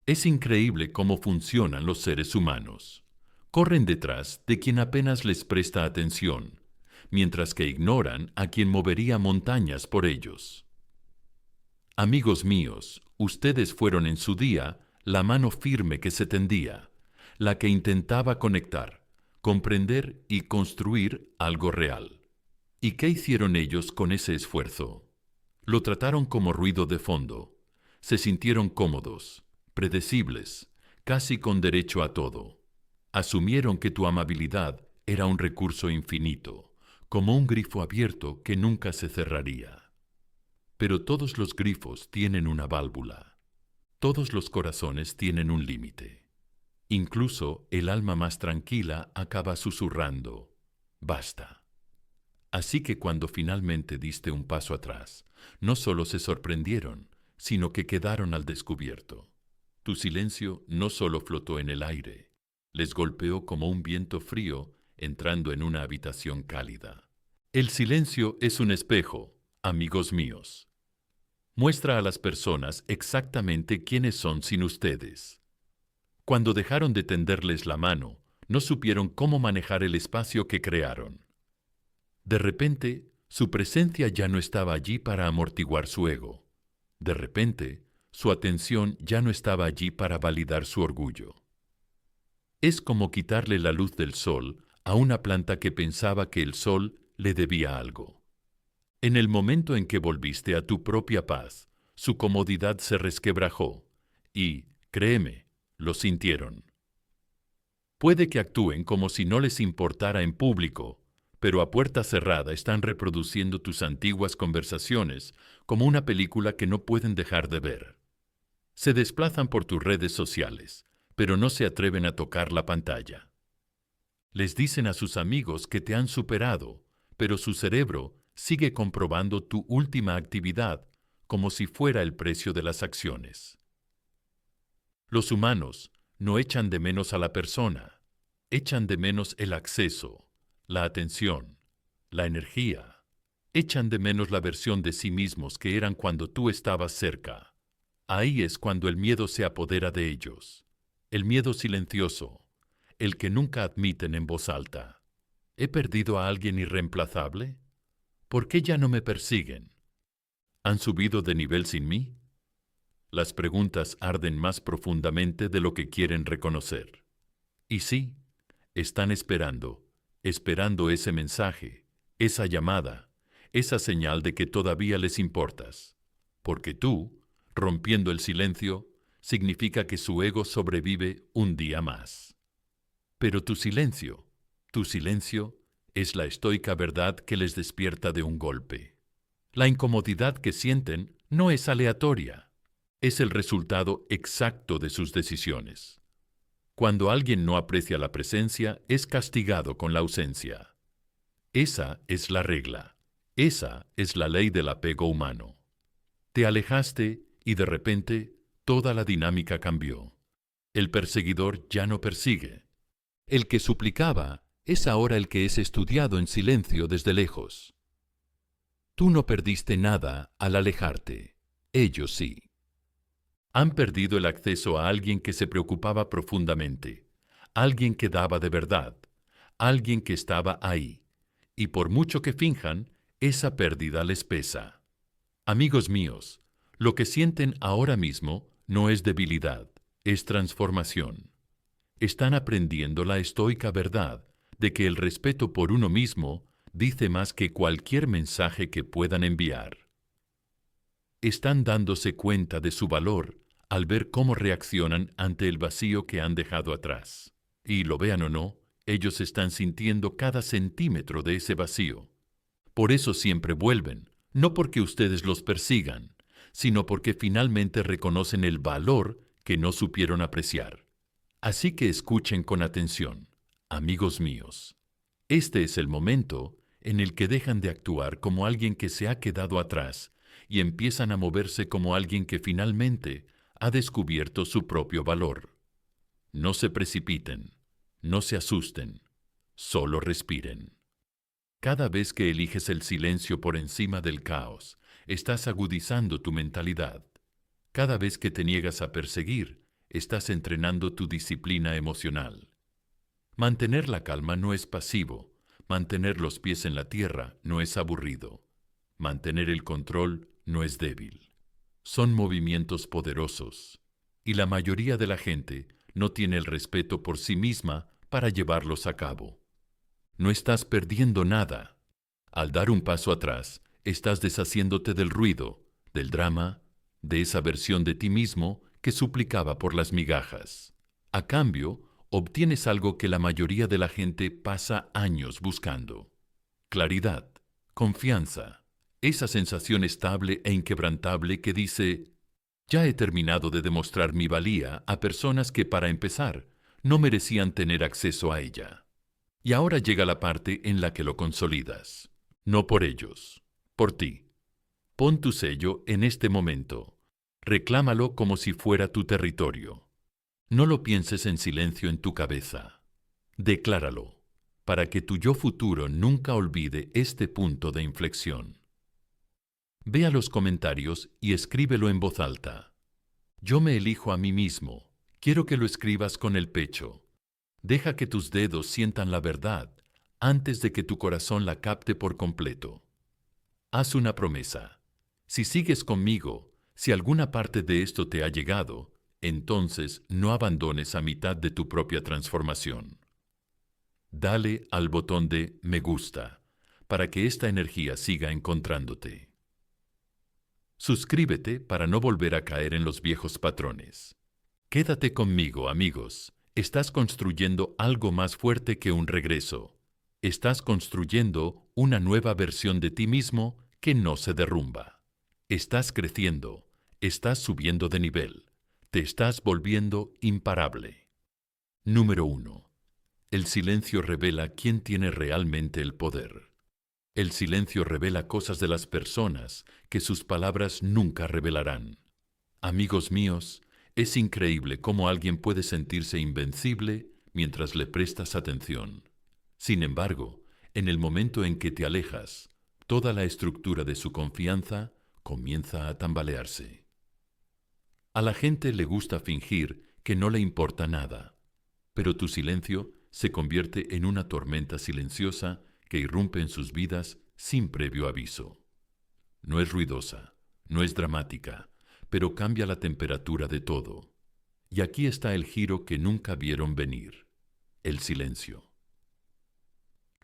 Es increíble cómo funcionan los seres humanos. Corren detrás de quien apenas les presta atención, mientras que ignoran a quien movería montañas por ellos. Amigos míos, ustedes fueron en su día la mano firme que se tendía, la que intentaba conectar, comprender y construir algo real. ¿Y qué hicieron ellos con ese esfuerzo? Lo trataron como ruido de fondo. Se sintieron cómodos, predecibles, casi con derecho a todo. Asumieron que tu amabilidad era un recurso infinito, como un grifo abierto que nunca se cerraría. Pero todos los grifos tienen una válvula. Todos los corazones tienen un límite. Incluso el alma más tranquila acaba susurrando: basta. Así que cuando finalmente diste un paso atrás, no solo se sorprendieron, sino que quedaron al descubierto. Tu silencio no solo flotó en el aire, les golpeó como un viento frío entrando en una habitación cálida. El silencio es un espejo, amigos míos. Muestra a las personas exactamente quiénes son sin ustedes. Cuando dejaron de tenderles la mano, no supieron cómo manejar el espacio que crearon. De repente, su presencia ya no estaba allí para amortiguar su ego. De repente, su atención ya no estaba allí para validar su orgullo. Es como quitarle la luz del sol a una planta que pensaba que el sol le debía algo. En el momento en que volviste a tu propia paz, su comodidad se resquebrajó y, créeme, lo sintieron. Puede que actúen como si no les importara en público, pero a puerta cerrada están reproduciendo tus antiguas conversaciones como una película que no pueden dejar de ver. Se desplazan por tus redes sociales, pero no se atreven a tocar la pantalla. Les dicen a sus amigos que te han superado, pero su cerebro sigue comprobando tu última actividad como si fuera el precio de las acciones. Los humanos no echan de menos a la persona, echan de menos el acceso, la atención, la energía. Echan de menos la versión de sí mismos que eran cuando tú estabas cerca. Ahí es cuando el miedo se apodera de ellos. El miedo silencioso, el que nunca admiten en voz alta. ¿He perdido a alguien irreemplazable? ¿Por qué ya no me persiguen? ¿Han subido de nivel sin mí? Las preguntas arden más profundamente de lo que quieren reconocer. Y sí, están esperando ese mensaje, esa llamada, esa señal de que todavía les importas. Porque tú, rompiendo el silencio, significa que su ego sobrevive un día más. Pero tu silencio, es la estoica verdad que les despierta de un golpe. La incomodidad que sienten no es aleatoria, es el resultado exacto de sus decisiones. Cuando alguien no aprecia la presencia, es castigado con la ausencia. Esa es la regla. Esa es la ley del apego humano. Te alejaste y de repente toda la dinámica cambió. El perseguidor ya no persigue. El que suplicaba es ahora el que es estudiado en silencio desde lejos. Tú no perdiste nada al alejarte. Ellos sí. Han perdido el acceso a alguien que se preocupaba profundamente, alguien que daba de verdad, alguien que estaba ahí. Y por mucho que finjan, esa pérdida les pesa. Amigos míos, lo que sienten ahora mismo no es debilidad, es transformación. Están aprendiendo la estoica verdad de que el respeto por uno mismo dice más que cualquier mensaje que puedan enviar. Están dándose cuenta de su valor al ver cómo reaccionan ante el vacío que han dejado atrás. Y lo vean o no, ellos están sintiendo cada centímetro de ese vacío. Por eso siempre vuelven, no porque ustedes los persigan, sino porque finalmente reconocen el valor que no supieron apreciar. Así que escuchen con atención, amigos míos. Este es el momento en el que dejan de actuar como alguien que se ha quedado atrás y empiezan a moverse como alguien que finalmente ha descubierto su propio valor. No se precipiten, no se asusten, solo respiren. Cada vez que eliges el silencio por encima del caos, estás agudizando tu mentalidad. Cada vez que te niegas a perseguir, estás entrenando tu disciplina emocional. Mantener la calma no es pasivo. Mantener los pies en la tierra no es aburrido. Mantener el control no es débil. Son movimientos poderosos, y la mayoría de la gente no tiene el respeto por sí misma para llevarlos a cabo. No estás perdiendo nada. Al dar un paso atrás, estás deshaciéndote del ruido, del drama, de esa versión de ti mismo que suplicaba por las migajas. A cambio, obtienes algo que la mayoría de la gente pasa años buscando: claridad, confianza, esa sensación estable e inquebrantable que dice: ya he terminado de demostrar mi valía a personas que, para empezar, no merecían tener acceso a ella. Y ahora llega la parte en la que lo consolidas. No por ellos, por ti. Pon tu sello en este momento. Reclámalo como si fuera tu territorio. No lo pienses en silencio en tu cabeza. Decláralo, para que tu yo futuro nunca olvide este punto de inflexión. Ve a los comentarios y escríbelo en voz alta. Yo me elijo a mí mismo. Quiero que lo escribas con el pecho. Deja que tus dedos sientan la verdad antes de que tu corazón la capte por completo. Haz una promesa. Si sigues conmigo, si alguna parte de esto te ha llegado, entonces no abandones a mitad de tu propia transformación. Dale al botón de me gusta para que esta energía siga encontrándote. Suscríbete para no volver a caer en los viejos patrones. Quédate conmigo, amigos. Estás construyendo algo más fuerte que un regreso. Estás construyendo una nueva versión de ti mismo que no se derrumba. Estás creciendo, estás subiendo de nivel, te estás volviendo imparable. Número 1. El silencio revela quién tiene realmente el poder. El silencio revela cosas de las personas que sus palabras nunca revelarán. Amigos míos, es increíble cómo alguien puede sentirse invencible mientras le prestas atención. Sin embargo, en el momento en que te alejas, toda la estructura de su confianza comienza a tambalearse. A la gente le gusta fingir que no le importa nada, pero tu silencio se convierte en una tormenta silenciosa que irrumpe en sus vidas sin previo aviso. No es ruidosa, no es dramática, pero cambia la temperatura de todo. Y aquí está el giro que nunca vieron venir: el silencio.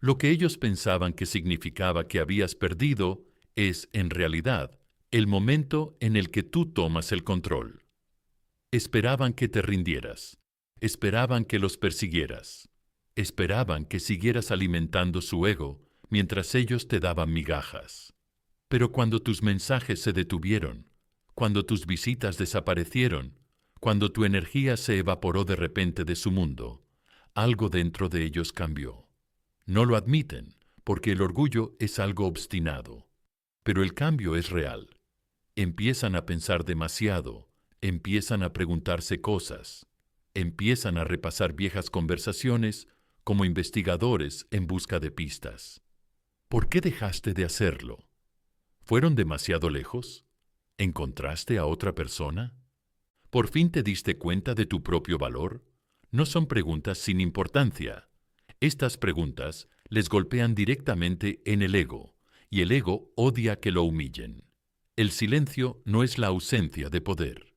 Lo que ellos pensaban que significaba que habías perdido es, en realidad, el momento en el que tú tomas el control. Esperaban que te rindieras, esperaban que los persiguieras, esperaban que siguieras alimentando su ego mientras ellos te daban migajas. Pero cuando tus mensajes se detuvieron, cuando tus visitas desaparecieron, cuando tu energía se evaporó de repente de su mundo, algo dentro de ellos cambió. No lo admiten, porque el orgullo es algo obstinado. Pero el cambio es real. Empiezan a pensar demasiado, empiezan a preguntarse cosas, empiezan a repasar viejas conversaciones como investigadores en busca de pistas. ¿Por qué dejaste de hacerlo? ¿Fueron demasiado lejos? ¿Encontraste a otra persona? ¿Por fin te diste cuenta de tu propio valor? No son preguntas sin importancia. Estas preguntas les golpean directamente en el ego, y el ego odia que lo humillen. El silencio no es la ausencia de poder.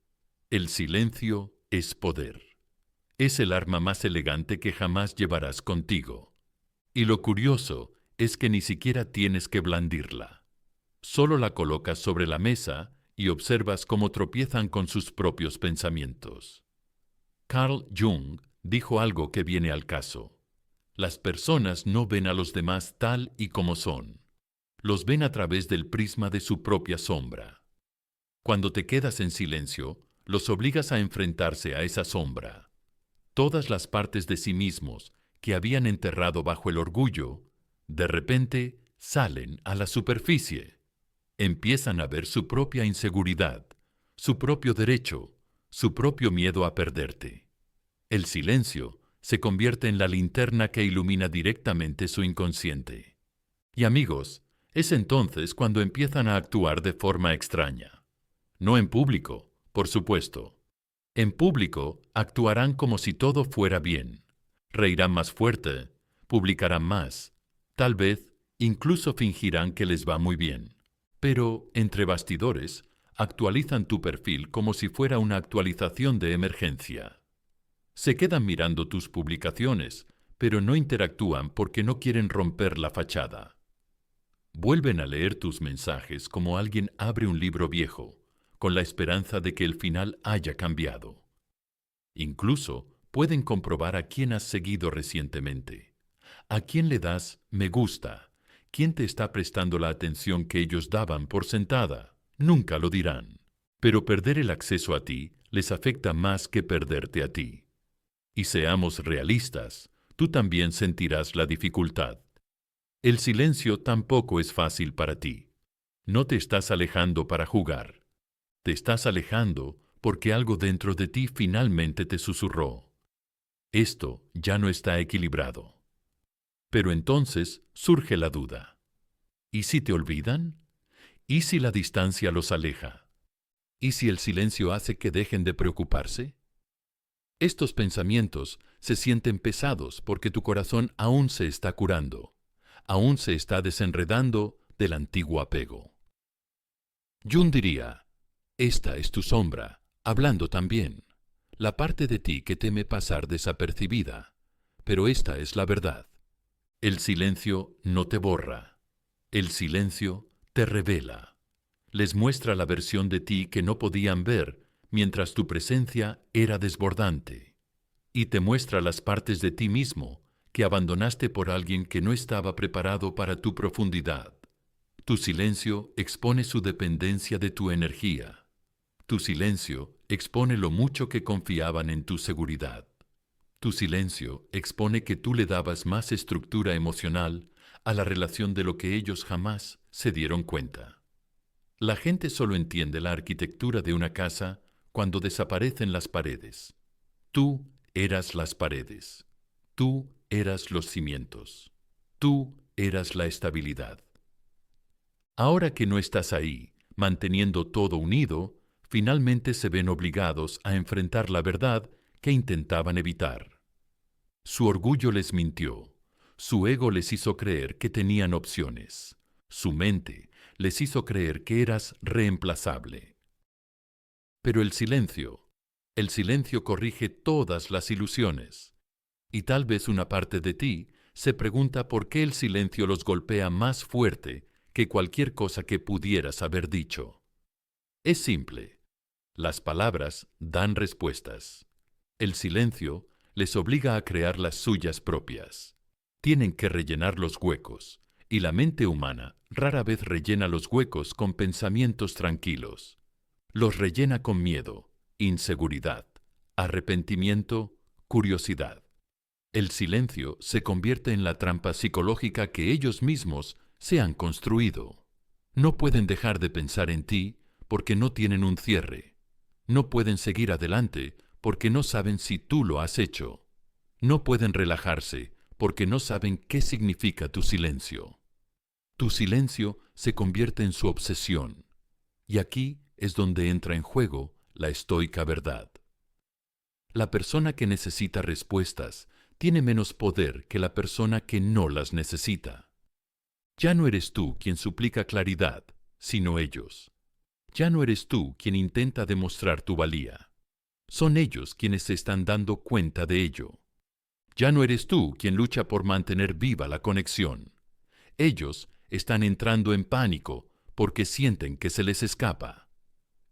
El silencio es poder. Es el arma más elegante que jamás llevarás contigo. Y lo curioso es que ni siquiera tienes que blandirla. Solo la colocas sobre la mesa y observas cómo tropiezan con sus propios pensamientos. Carl Jung dijo algo que viene al caso. Las personas no ven a los demás tal y como son. Los ven a través del prisma de su propia sombra. Cuando te quedas en silencio, los obligas a enfrentarse a esa sombra. Todas las partes de sí mismos que habían enterrado bajo el orgullo, de repente salen a la superficie. Empiezan a ver su propia inseguridad, su propio derecho, su propio miedo a perderte. El silencio se convierte en la linterna que ilumina directamente su inconsciente. Y amigos, es entonces cuando empiezan a actuar de forma extraña. No en público, por supuesto. En público actuarán como si todo fuera bien. Reirán más fuerte, publicarán más, tal vez incluso fingirán que les va muy bien. Pero, entre bastidores, actualizan tu perfil como si fuera una actualización de emergencia. Se quedan mirando tus publicaciones, pero no interactúan porque no quieren romper la fachada. Vuelven a leer tus mensajes como alguien abre un libro viejo, con la esperanza de que el final haya cambiado. Incluso pueden comprobar a quién has seguido recientemente, a quién le das me gusta, quién te está prestando la atención que ellos daban por sentada. Nunca lo dirán. Pero perder el acceso a ti les afecta más que perderte a ti. Y seamos realistas, tú también sentirás la dificultad. El silencio tampoco es fácil para ti. No te estás alejando para jugar. Te estás alejando porque algo dentro de ti finalmente te susurró: esto ya no está equilibrado. Pero entonces surge la duda. ¿Y si te olvidan? ¿Y si la distancia los aleja? ¿Y si el silencio hace que dejen de preocuparse? Estos pensamientos se sienten pesados porque tu corazón aún se está curando, aún se está desenredando del antiguo apego. Jung diría: esta es tu sombra, hablando también, la parte de ti que teme pasar desapercibida, pero esta es la verdad. El silencio no te borra, el silencio te revela. Les muestra la versión de ti que no podían ver mientras tu presencia era desbordante. Y te muestra las partes de ti mismo que abandonaste por alguien que no estaba preparado para tu profundidad. Tu silencio expone su dependencia de tu energía. Tu silencio expone lo mucho que confiaban en tu seguridad. Tu silencio expone que tú le dabas más estructura emocional a la relación de lo que ellos jamás se dieron cuenta. La gente solo entiende la arquitectura de una casa cuando desaparecen las paredes. Tú eras las paredes. Tú eras los cimientos. Tú eras la estabilidad. Ahora que no estás ahí, manteniendo todo unido, finalmente se ven obligados a enfrentar la verdad que intentaban evitar. Su orgullo les mintió. Su ego les hizo creer que tenían opciones. Su mente les hizo creer que eras reemplazable. Pero el silencio corrige todas las ilusiones. Y tal vez una parte de ti se pregunta por qué el silencio los golpea más fuerte que cualquier cosa que pudieras haber dicho. Es simple. Las palabras dan respuestas. El silencio les obliga a crear las suyas propias. Tienen que rellenar los huecos, y la mente humana rara vez rellena los huecos con pensamientos tranquilos. Los rellena con miedo, inseguridad, arrepentimiento, curiosidad. El silencio se convierte en la trampa psicológica que ellos mismos se han construido. No pueden dejar de pensar en ti porque no tienen un cierre. No pueden seguir adelante porque no saben si tú lo has hecho. No pueden relajarse porque no saben qué significa tu silencio. Tu silencio se convierte en su obsesión. Y aquí es donde entra en juego la estoica verdad. La persona que necesita respuestas tiene menos poder que la persona que no las necesita. Ya no eres tú quien suplica claridad, sino ellos. Ya no eres tú quien intenta demostrar tu valía. Son ellos quienes se están dando cuenta de ello. Ya no eres tú quien lucha por mantener viva la conexión. Ellos están entrando en pánico porque sienten que se les escapa.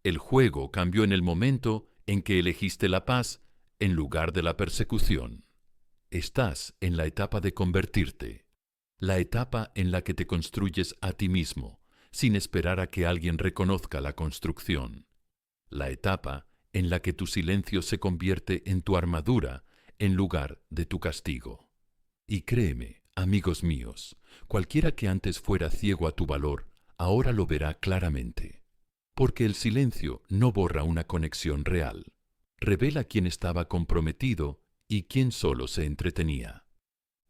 El juego cambió en el momento en que elegiste la paz en lugar de la persecución. Estás en la etapa de convertirte, la etapa en la que te construyes a ti mismo, sin esperar a que alguien reconozca la construcción. La etapa en la que tu silencio se convierte en tu armadura en lugar de tu castigo. Y créeme, amigos míos, cualquiera que antes fuera ciego a tu valor, ahora lo verá claramente. Porque el silencio no borra una conexión real. Revela quién estaba comprometido y quién solo se entretenía.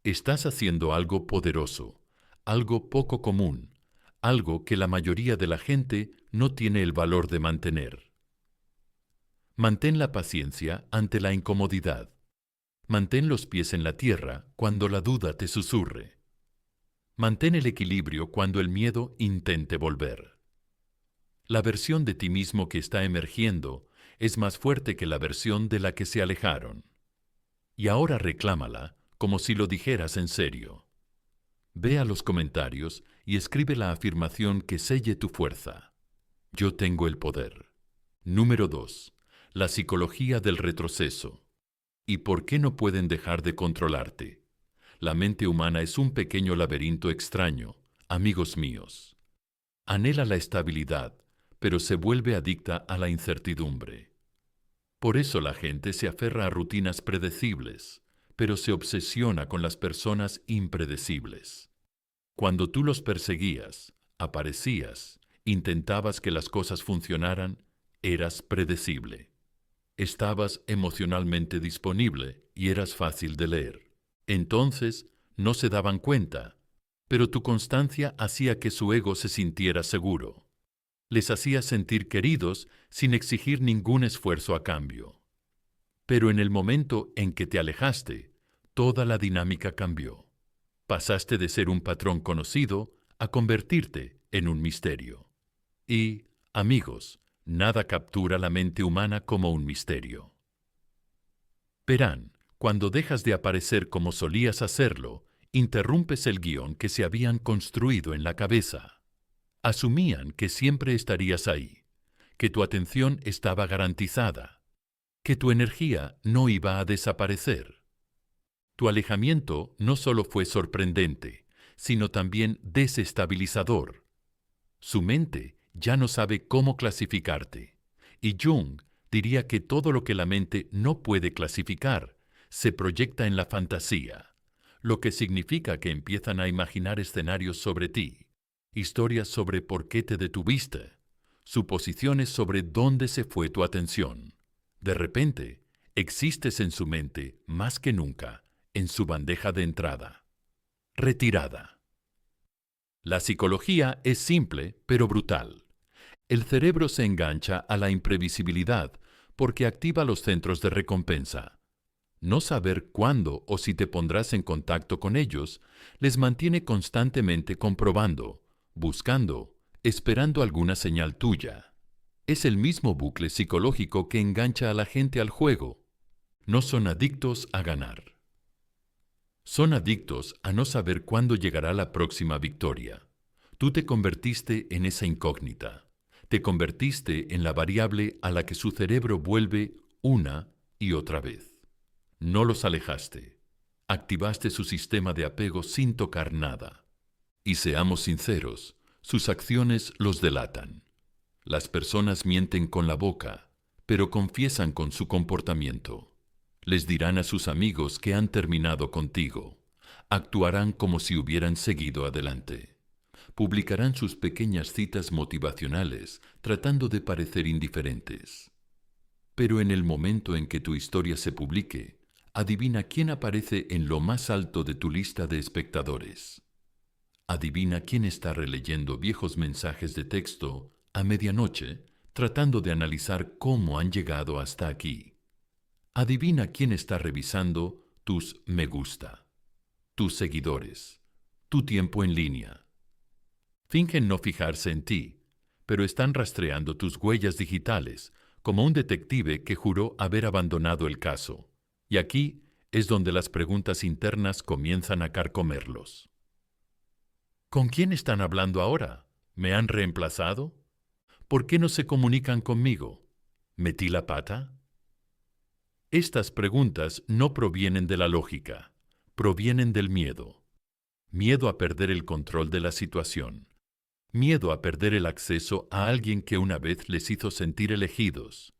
Estás haciendo algo poderoso, algo poco común, algo que la mayoría de la gente no tiene el valor de mantener. Mantén la paciencia ante la incomodidad. Mantén los pies en la tierra cuando la duda te susurre. Mantén el equilibrio cuando el miedo intente volver. La versión de ti mismo que está emergiendo es más fuerte que la versión de la que se alejaron. Y ahora reclámala como si lo dijeras en serio. Ve a los comentarios y escribe la afirmación que selle tu fuerza. Yo tengo el poder. Número 2. La psicología del retroceso. ¿Y por qué no pueden dejar de controlarte? La mente humana es un pequeño laberinto extraño, amigos míos. Anhela la estabilidad, pero se vuelve adicta a la incertidumbre. Por eso la gente se aferra a rutinas predecibles, pero se obsesiona con las personas impredecibles. Cuando tú los perseguías, aparecías, intentabas que las cosas funcionaran, eras predecible. Estabas emocionalmente disponible y eras fácil de leer. Entonces, no se daban cuenta, pero tu constancia hacía que su ego se sintiera seguro. Les hacía sentir queridos sin exigir ningún esfuerzo a cambio. Pero en el momento en que te alejaste, toda la dinámica cambió. Pasaste de ser un patrón conocido a convertirte en un misterio. Y, amigos, nada captura la mente humana como un misterio. Verán, cuando dejas de aparecer como solías hacerlo, interrumpes el guión que se habían construido en la cabeza. Asumían que siempre estarías ahí, que tu atención estaba garantizada, que tu energía no iba a desaparecer. Tu alejamiento no solo fue sorprendente, sino también desestabilizador. Su mente ya no sabe cómo clasificarte, y Jung diría que todo lo que la mente no puede clasificar se proyecta en la fantasía, lo que significa que empiezan a imaginar escenarios sobre ti, historias sobre por qué te detuviste, suposiciones sobre dónde se fue tu atención. De repente, existes en su mente más que nunca, en su bandeja de entrada. Retirada. La psicología es simple, pero brutal. El cerebro se engancha a la imprevisibilidad porque activa los centros de recompensa. No saber cuándo o si te pondrás en contacto con ellos les mantiene constantemente comprobando, buscando, esperando alguna señal tuya. Es el mismo bucle psicológico que engancha a la gente al juego. No son adictos a ganar. Son adictos a no saber cuándo llegará la próxima victoria. Tú te convertiste en esa incógnita. Te convertiste en la variable a la que su cerebro vuelve una y otra vez. No los alejaste. Activaste su sistema de apego sin tocar nada. Y seamos sinceros, sus acciones los delatan. Las personas mienten con la boca, pero confiesan con su comportamiento. Les dirán a sus amigos que han terminado contigo. Actuarán como si hubieran seguido adelante. Publicarán sus pequeñas citas motivacionales tratando de parecer indiferentes. Pero en el momento en que tu historia se publique, adivina quién aparece en lo más alto de tu lista de espectadores. Adivina quién está releyendo viejos mensajes de texto a medianoche tratando de analizar cómo han llegado hasta aquí. Adivina quién está revisando tus me gusta, tus seguidores, tu tiempo en línea. Fingen no fijarse en ti, pero están rastreando tus huellas digitales como un detective que juró haber abandonado el caso. Y aquí es donde las preguntas internas comienzan a carcomerlos. ¿Con quién están hablando ahora? ¿Me han reemplazado? ¿Por qué no se comunican conmigo? ¿Metí la pata? Estas preguntas no provienen de la lógica, provienen del miedo. Miedo a perder el control de la situación. Miedo a perder el acceso a alguien que una vez les hizo sentir elegidos.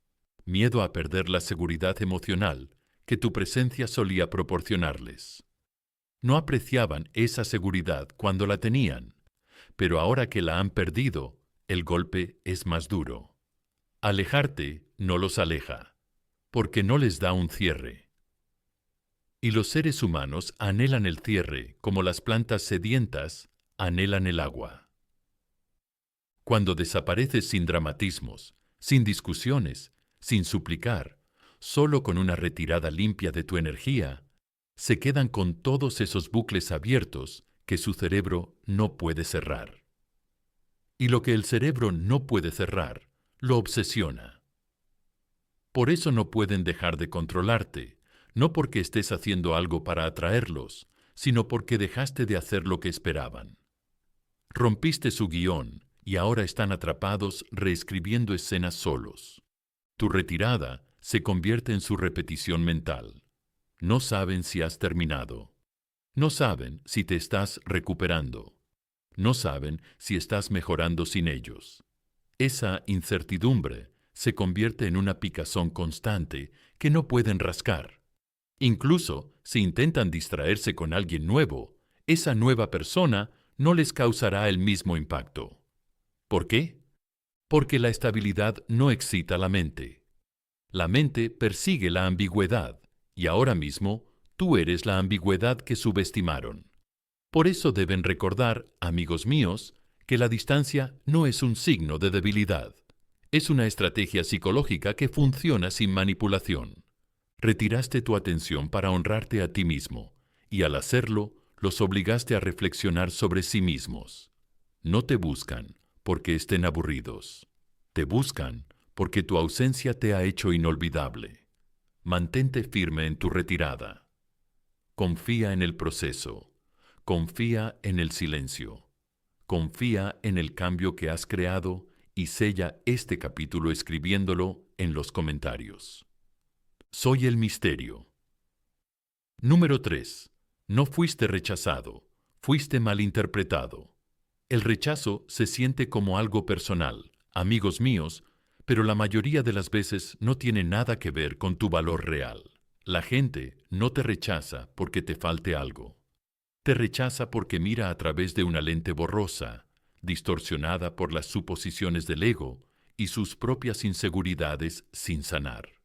Miedo a perder la seguridad emocional que tu presencia solía proporcionarles. No apreciaban esa seguridad cuando la tenían, pero ahora que la han perdido, el golpe es más duro. Alejarte no los aleja, porque no les da un cierre. Y los seres humanos anhelan el cierre como las plantas sedientas anhelan el agua. Cuando desapareces sin dramatismos, sin discusiones, sin suplicar, solo con una retirada limpia de tu energía, se quedan con todos esos bucles abiertos que su cerebro no puede cerrar. Y lo que el cerebro no puede cerrar, lo obsesiona. Por eso no pueden dejar de controlarte, no porque estés haciendo algo para atraerlos, sino porque dejaste de hacer lo que esperaban. Rompiste su guión y ahora están atrapados reescribiendo escenas solos. Tu retirada se convierte en su repetición mental. No saben si has terminado. No saben si te estás recuperando. No saben si estás mejorando sin ellos. Esa incertidumbre se convierte en una picazón constante que no pueden rascar. Incluso si intentan distraerse con alguien nuevo, esa nueva persona no les causará el mismo impacto. ¿Por qué? Porque la estabilidad no excita la mente. La mente persigue la ambigüedad, y ahora mismo tú eres la ambigüedad que subestimaron. Por eso deben recordar, amigos míos, que la distancia no es un signo de debilidad. Es una estrategia psicológica que funciona sin manipulación. Retiraste tu atención para honrarte a ti mismo, y al hacerlo, los obligaste a reflexionar sobre sí mismos. No te buscan porque estén aburridos. Te buscan porque tu ausencia te ha hecho inolvidable. Mantente firme en tu retirada. Confía en el proceso. Confía en el silencio. Confía en el cambio que has creado y sella este capítulo escribiéndolo en los comentarios. Soy el misterio. Número 3. No fuiste rechazado, fuiste malinterpretado. El rechazo se siente como algo personal, amigos míos, pero la mayoría de las veces no tiene nada que ver con tu valor real. La gente no te rechaza porque te falte algo. Te rechaza porque mira a través de una lente borrosa, distorsionada por las suposiciones del ego y sus propias inseguridades sin sanar.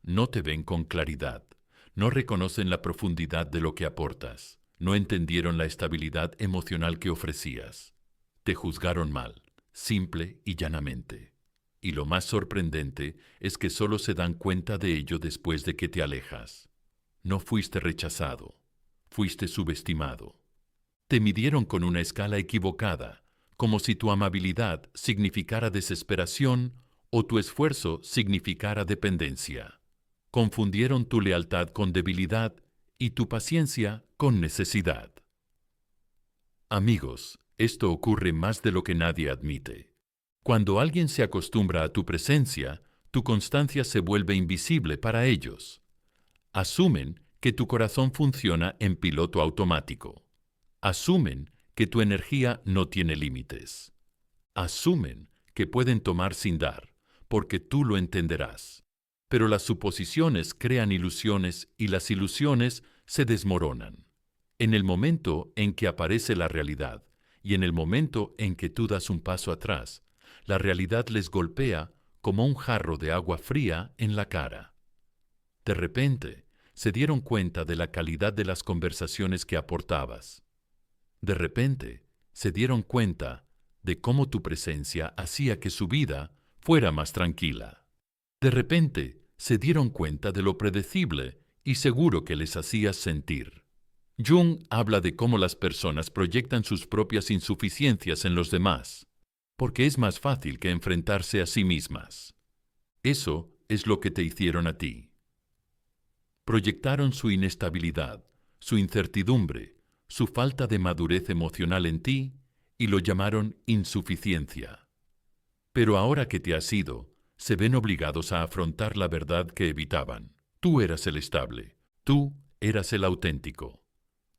No te ven con claridad, no reconocen la profundidad de lo que aportas, no entendieron la estabilidad emocional que ofrecías. Te juzgaron mal, simple y llanamente. Y lo más sorprendente es que solo se dan cuenta de ello después de que te alejas. No fuiste rechazado, fuiste subestimado. Te midieron con una escala equivocada, como si tu amabilidad significara desesperación o tu esfuerzo significara dependencia. Confundieron tu lealtad con debilidad y tu paciencia con necesidad. Amigos, esto ocurre más de lo que nadie admite. Cuando alguien se acostumbra a tu presencia, tu constancia se vuelve invisible para ellos. Asumen que tu corazón funciona en piloto automático. Asumen que tu energía no tiene límites. Asumen que pueden tomar sin dar, porque tú lo entenderás. Pero las suposiciones crean ilusiones y las ilusiones se desmoronan. En el momento en que aparece la realidad y en el momento en que tú das un paso atrás, la realidad les golpea como un jarro de agua fría en la cara. De repente, se dieron cuenta de la calidad de las conversaciones que aportabas. De repente, se dieron cuenta de cómo tu presencia hacía que su vida fuera más tranquila. De repente, se dieron cuenta de lo predecible y seguro que les hacías sentir. Jung habla de cómo las personas proyectan sus propias insuficiencias en los demás, porque es más fácil que enfrentarse a sí mismas. Eso es lo que te hicieron a ti. Proyectaron su inestabilidad, su incertidumbre, su falta de madurez emocional en ti y lo llamaron insuficiencia. Pero ahora que te has ido, se ven obligados a afrontar la verdad que evitaban. Tú eras el estable, tú eras el auténtico,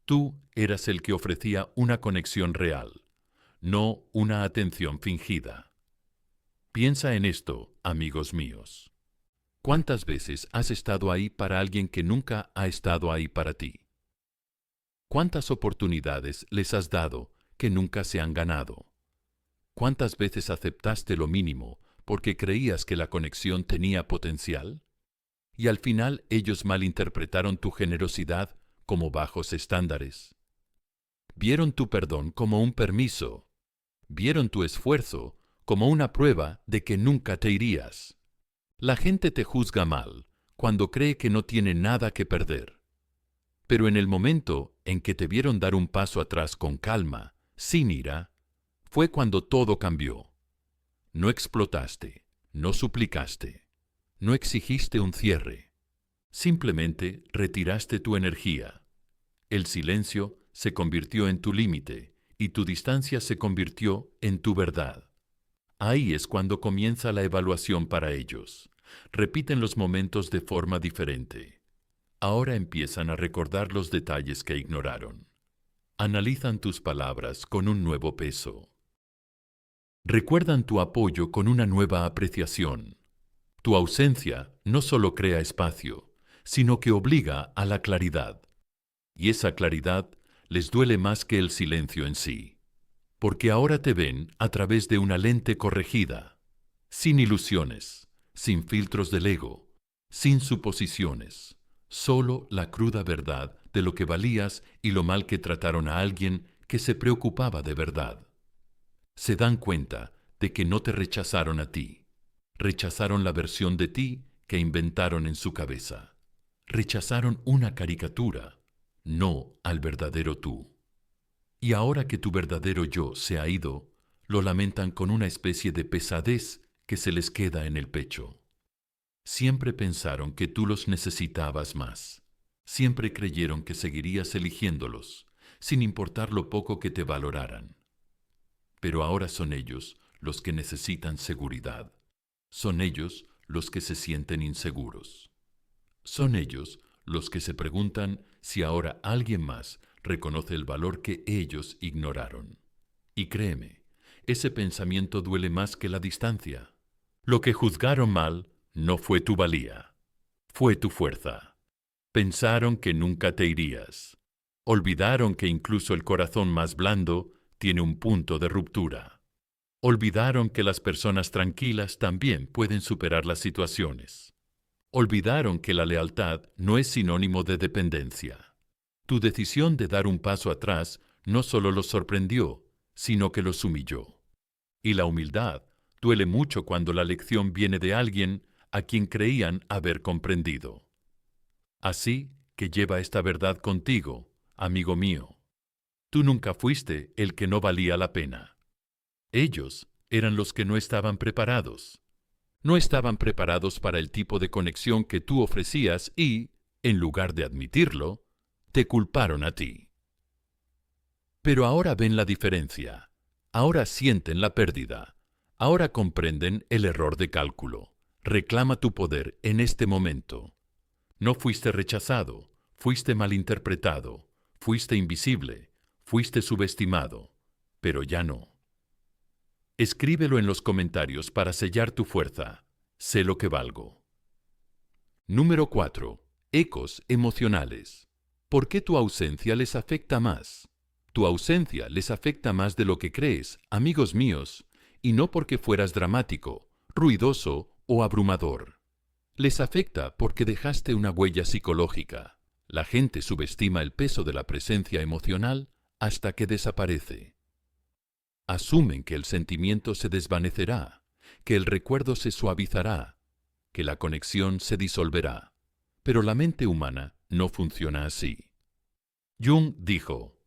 tú eras el que ofrecía una conexión real, no una atención fingida. Piensa en esto, amigos míos. ¿Cuántas veces has estado ahí para alguien que nunca ha estado ahí para ti? ¿Cuántas oportunidades les has dado que nunca se han ganado? ¿Cuántas veces aceptaste lo mínimo porque creías que la conexión tenía potencial? Y al final ellos malinterpretaron tu generosidad como bajos estándares. Vieron tu perdón como un permiso. Vieron tu esfuerzo como una prueba de que nunca te irías. La gente te juzga mal cuando cree que no tiene nada que perder. Pero en el momento en que te vieron dar un paso atrás con calma, sin ira, fue cuando todo cambió. No explotaste, no suplicaste, no exigiste un cierre. Simplemente retiraste tu energía. El silencio se convirtió en tu límite y tu distancia se convirtió en tu verdad. Ahí es cuando comienza la evaluación para ellos. Repiten los momentos de forma diferente. Ahora empiezan a recordar los detalles que ignoraron. Analizan tus palabras con un nuevo peso. Recuerdan tu apoyo con una nueva apreciación. Tu ausencia no solo crea espacio, sino que obliga a la claridad. Y esa claridad les duele más que el silencio en sí. Porque ahora te ven a través de una lente corregida, sin ilusiones, sin filtros del ego, sin suposiciones, solo la cruda verdad de lo que valías y lo mal que trataron a alguien que se preocupaba de verdad. Se dan cuenta de que no te rechazaron a ti, rechazaron la versión de ti que inventaron en su cabeza. Rechazaron una caricatura, no al verdadero tú. Y ahora que tu verdadero yo se ha ido, lo lamentan con una especie de pesadez que se les queda en el pecho. Siempre pensaron que tú los necesitabas más. Siempre creyeron que seguirías eligiéndolos, sin importar lo poco que te valoraran. Pero ahora son ellos los que necesitan seguridad. Son ellos los que se sienten inseguros. Son ellos los que se preguntan si ahora alguien más reconoce el valor que ellos ignoraron. Y créeme, ese pensamiento duele más que la distancia. Lo que juzgaron mal no fue tu valía, fue tu fuerza. Pensaron que nunca te irías. Olvidaron que incluso el corazón más blando tiene un punto de ruptura. Olvidaron que las personas tranquilas también pueden superar las situaciones. Olvidaron que la lealtad no es sinónimo de dependencia. Tu decisión de dar un paso atrás no solo los sorprendió, sino que los humilló. Y la humildad duele mucho cuando la lección viene de alguien a quien creían haber comprendido. Así que lleva esta verdad contigo, amigo mío. Tú nunca fuiste el que no valía la pena. Ellos eran los que no estaban preparados. No estaban preparados para el tipo de conexión que tú ofrecías y, en lugar de admitirlo, te culparon a ti. Pero ahora ven la diferencia. Ahora sienten la pérdida. Ahora comprenden el error de cálculo. Reclama tu poder en este momento. No fuiste rechazado, fuiste malinterpretado, fuiste invisible, fuiste subestimado, pero ya no. Escríbelo en los comentarios para sellar tu fuerza. Sé lo que valgo. Número 4. Ecos emocionales. ¿Por qué tu ausencia les afecta más? Tu ausencia les afecta más de lo que crees, amigos míos, y no porque fueras dramático, ruidoso o abrumador. Les afecta porque dejaste una huella psicológica. La gente subestima el peso de la presencia emocional hasta que desaparece. Asumen que el sentimiento se desvanecerá, que el recuerdo se suavizará, que la conexión se disolverá. Pero la mente humana no funciona así. Jung dijo: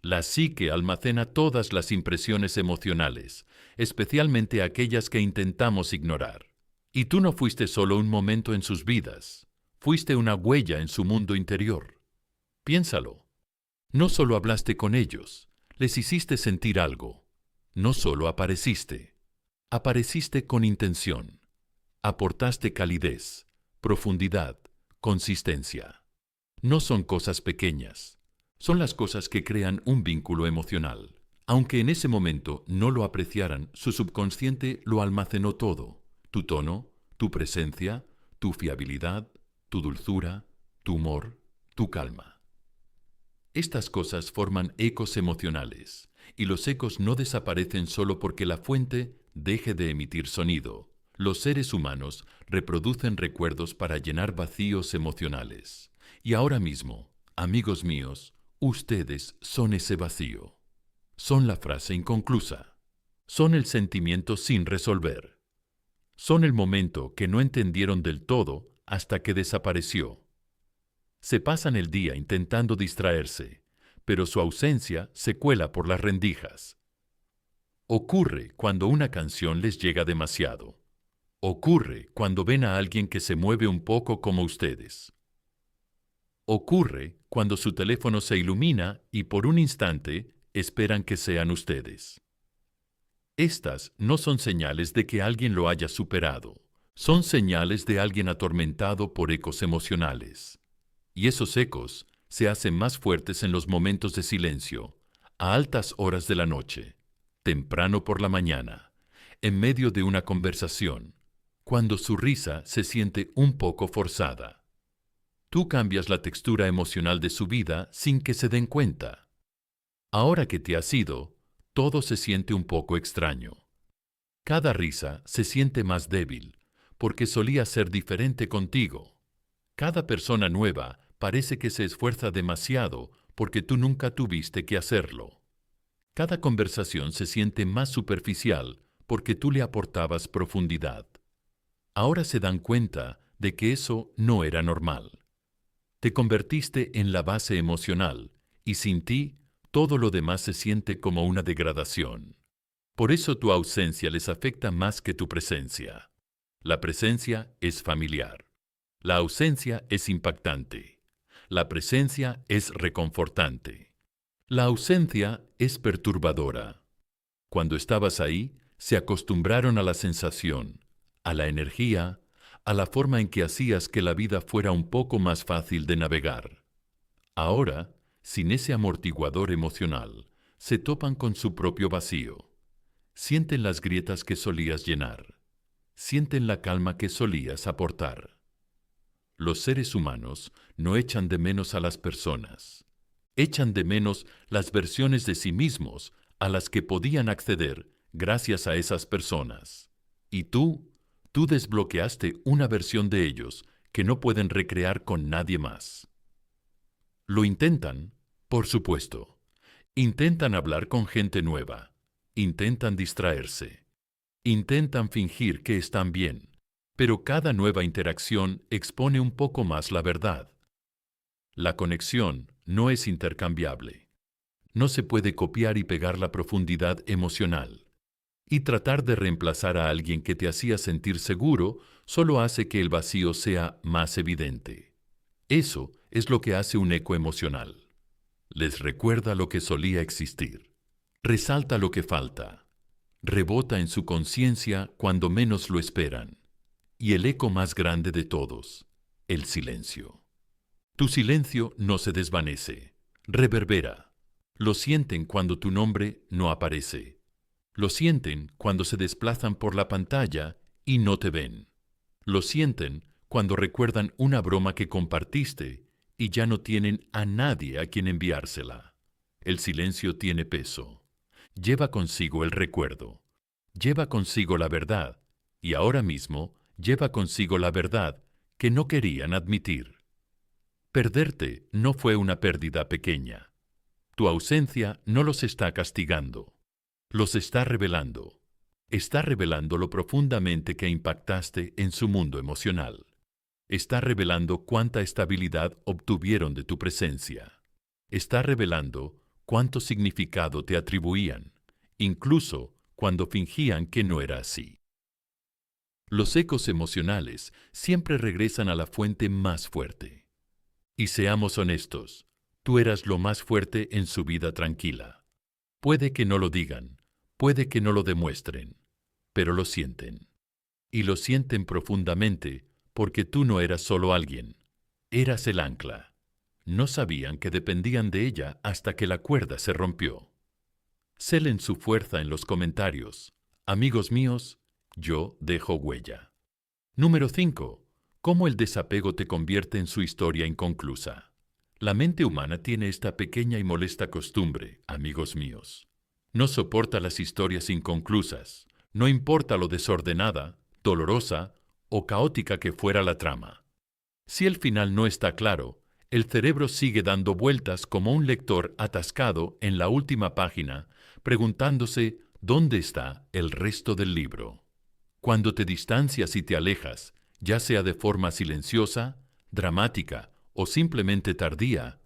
la psique almacena todas las impresiones emocionales, especialmente aquellas que intentamos ignorar. Y tú no fuiste solo un momento en sus vidas, fuiste una huella en su mundo interior. Piénsalo. No solo hablaste con ellos, les hiciste sentir algo. No solo apareciste, apareciste con intención. Aportaste calidez, profundidad, consistencia. No son cosas pequeñas, son las cosas que crean un vínculo emocional. Aunque en ese momento no lo apreciaran, su subconsciente lo almacenó todo: tu tono, tu presencia, tu fiabilidad, tu dulzura, tu humor, tu calma. Estas cosas forman ecos emocionales, y los ecos no desaparecen solo porque la fuente deje de emitir sonido. Los seres humanos reproducen recuerdos para llenar vacíos emocionales. Y ahora mismo, amigos míos, ustedes son ese vacío. Son la frase inconclusa. Son el sentimiento sin resolver. Son el momento que no entendieron del todo hasta que desapareció. Se pasan el día intentando distraerse, pero su ausencia se cuela por las rendijas. Ocurre cuando una canción les llega demasiado. Ocurre cuando ven a alguien que se mueve un poco como ustedes. Ocurre cuando su teléfono se ilumina y por un instante esperan que sean ustedes. Estas no son señales de que alguien lo haya superado. Son señales de alguien atormentado por ecos emocionales. Y esos ecos se hacen más fuertes en los momentos de silencio, a altas horas de la noche, temprano por la mañana, en medio de una conversación, cuando su risa se siente un poco forzada. Tú cambias la textura emocional de su vida sin que se den cuenta. Ahora que te has ido, todo se siente un poco extraño. Cada risa se siente más débil, porque solía ser diferente contigo. Cada persona nueva parece que se esfuerza demasiado porque tú nunca tuviste que hacerlo. Cada conversación se siente más superficial porque tú le aportabas profundidad. Ahora se dan cuenta de que eso no era normal. Te convertiste en la base emocional y sin ti todo lo demás se siente como una degradación. Por eso tu ausencia les afecta más que tu presencia. La presencia es familiar. La ausencia es impactante. La presencia es reconfortante. La ausencia es perturbadora. Cuando estabas ahí, se acostumbraron a la sensación, a la energía, a la forma en que hacías que la vida fuera un poco más fácil de navegar. Ahora, sin ese amortiguador emocional, se topan con su propio vacío. Sienten las grietas que solías llenar. Sienten la calma que solías aportar. Los seres humanos no echan de menos a las personas. Echan de menos las versiones de sí mismos a las que podían acceder gracias a esas personas. Y tú desbloqueaste una versión de ellos que no pueden recrear con nadie más. ¿Lo intentan? Por supuesto. Intentan hablar con gente nueva. Intentan distraerse. Intentan fingir que están bien. Pero cada nueva interacción expone un poco más la verdad. La conexión no es intercambiable. No se puede copiar y pegar la profundidad emocional. Y tratar de reemplazar a alguien que te hacía sentir seguro solo hace que el vacío sea más evidente. Eso es lo que hace un eco emocional. Les recuerda lo que solía existir. Resalta lo que falta. Rebota en su conciencia cuando menos lo esperan. Y el eco más grande de todos, el silencio. Tu silencio no se desvanece, reverbera. Lo sienten cuando tu nombre no aparece. Lo sienten cuando se desplazan por la pantalla y no te ven. Lo sienten cuando recuerdan una broma que compartiste y ya no tienen a nadie a quien enviársela. El silencio tiene peso. Lleva consigo el recuerdo. Lleva consigo la verdad. Y ahora mismo lleva consigo la verdad que no querían admitir. Perderte no fue una pérdida pequeña. Tu ausencia no los está castigando. Los está revelando. Está revelando lo profundamente que impactaste en su mundo emocional. Está revelando cuánta estabilidad obtuvieron de tu presencia. Está revelando cuánto significado te atribuían, incluso cuando fingían que no era así. Los ecos emocionales siempre regresan a la fuente más fuerte. Y seamos honestos, tú eras lo más fuerte en su vida tranquila. Puede que no lo digan, puede que no lo demuestren, pero lo sienten. Y lo sienten profundamente porque tú no eras solo alguien, eras el ancla. No sabían que dependían de ella hasta que la cuerda se rompió. Celen su fuerza en los comentarios. Amigos míos, yo dejo huella. Número 5. Cómo el desapego te convierte en su historia inconclusa. La mente humana tiene esta pequeña y molesta costumbre, amigos míos. No soporta las historias inconclusas, no importa lo desordenada, dolorosa o caótica que fuera la trama. Si el final no está claro, el cerebro sigue dando vueltas como un lector atascado en la última página, preguntándose dónde está el resto del libro. Cuando te distancias y te alejas, ya sea de forma silenciosa, dramática o simplemente tardía,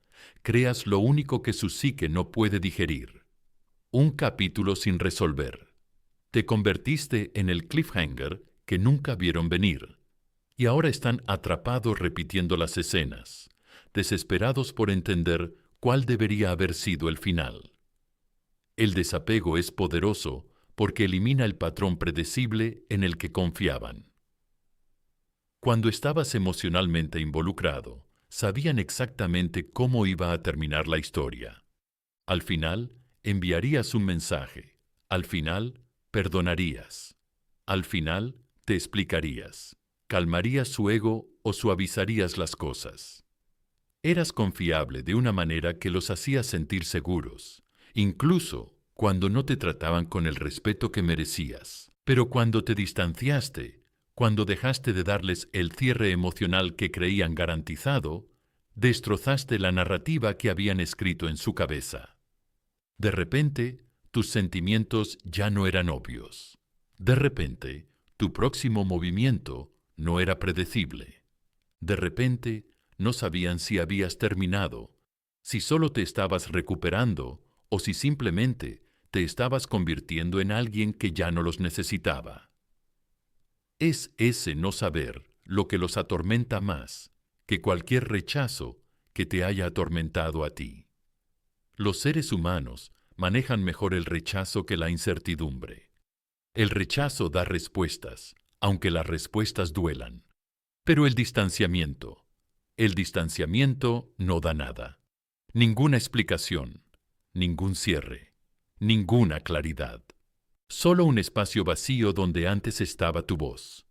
creas lo único que su psique no puede digerir: un capítulo sin resolver. Te convertiste en el cliffhanger que nunca vieron venir, y ahora están atrapados repitiendo las escenas, desesperados por entender cuál debería haber sido el final. El desapego es poderoso porque elimina el patrón predecible en el que confiaban. Cuando estabas emocionalmente involucrado, sabían exactamente cómo iba a terminar la historia. Al final, enviarías un mensaje. Al final, perdonarías. Al final, te explicarías. Calmarías su ego o suavizarías las cosas. Eras confiable de una manera que los hacía sentir seguros, incluso cuando no te trataban con el respeto que merecías. Pero cuando te distanciaste, cuando dejaste de darles el cierre emocional que creían garantizado, destrozaste la narrativa que habían escrito en su cabeza. De repente, tus sentimientos ya no eran obvios. De repente, tu próximo movimiento no era predecible. De repente, no sabían si habías terminado, si solo te estabas recuperando o si simplemente te estabas convirtiendo en alguien que ya no los necesitaba. Es ese no saber lo que los atormenta más que cualquier rechazo que te haya atormentado a ti. Los seres humanos manejan mejor el rechazo que la incertidumbre. El rechazo da respuestas, aunque las respuestas duelan. Pero el distanciamiento no da nada. Ninguna explicación, ningún cierre, ninguna claridad. Solo un espacio vacío donde antes estaba tu voz.